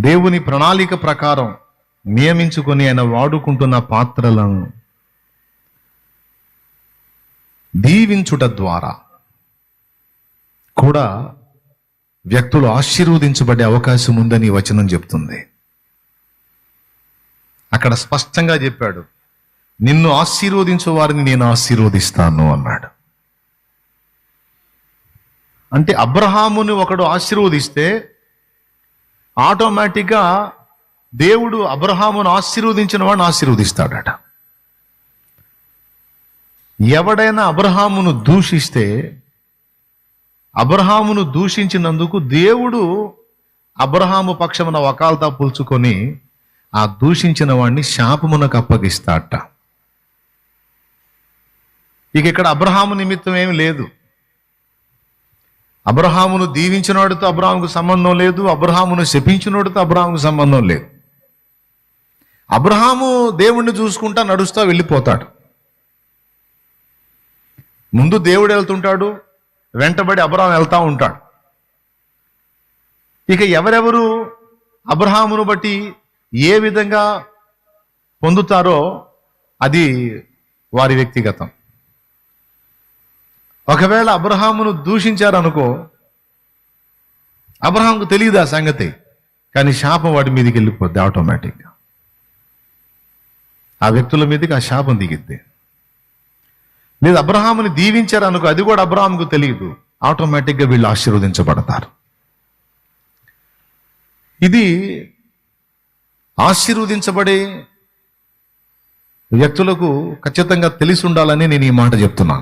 దేవుని ప్రణాళిక ప్రకారం నియమించుకొని ఆయన వాడుకుంటున్న పాత్రలను దీవించుట ద్వారా కూడా వ్యక్తులు ఆశీర్వదించబడే అవకాశం ఉందని ఈ వచనం చెప్తుంది. అక్కడ స్పష్టంగా చెప్పాడు, నిన్ను ఆశీర్వదించే వారిని నేను ఆశీర్వదిస్తాను అన్నాడు. అంటే అబ్రహాముని ఒకడు ఆశీర్వదిస్తే ఆటోమేటిక్గా దేవుడు అబ్రహామును ఆశీర్వదించిన వాడిని ఆశీర్వదిస్తాడట. ఎవడైనా అబ్రహామును దూషిస్తే అబ్రహామును దూషించినందుకు దేవుడు అబ్రహాము పక్షమున వకాల్తా పుల్చుకొని ఆ దూషించిన వాడిని శాపమునకు అప్పగిస్తాడట. ఇక ఇక్కడ అబ్రహాము నిమిత్తం ఏమి లేదు. అబ్రహామును దీవించినవాడితో అబ్రహాముకు సంబంధం లేదు, అబ్రహామును శపించినవాడితో అబ్రహాముకు సంబంధం లేదు. అబ్రహాము దేవుణ్ణి చూసుకుంటా నడుస్తా వెళ్ళిపోతాడు. ముందు దేవుడు వెళ్తుంటాడు, వెంటబడి అబ్రహాం వెళ్తా ఉంటాడు. ఇక ఎవరెవరు అబ్రహామును బట్టి ఏ విధంగా పొందుతారో అది వారి వ్యక్తిగతం. ఒకవేళ అబ్రహామును దూషించారనుకో, అబ్రహాంకు తెలియదు ఆ సంగతి, కానీ శాపం వాడి మీదకి వెళ్ళిపోద్ది ఆటోమేటిక్గా. ఆ వ్యక్తుల మీదకి ఆ శాపం దిగిద్ది. లేదు అబ్రహాముని దీవించారనుకో, అది కూడా అబ్రహాముకు తెలియదు, ఆటోమేటిక్గా వీళ్ళు ఆశీర్వదించబడతారు. ఇది ఆశీర్వదించబడే వ్యక్తులకు ఖచ్చితంగా తెలిసి ఉండాలని నేను ఈ మాట చెప్తున్నాను.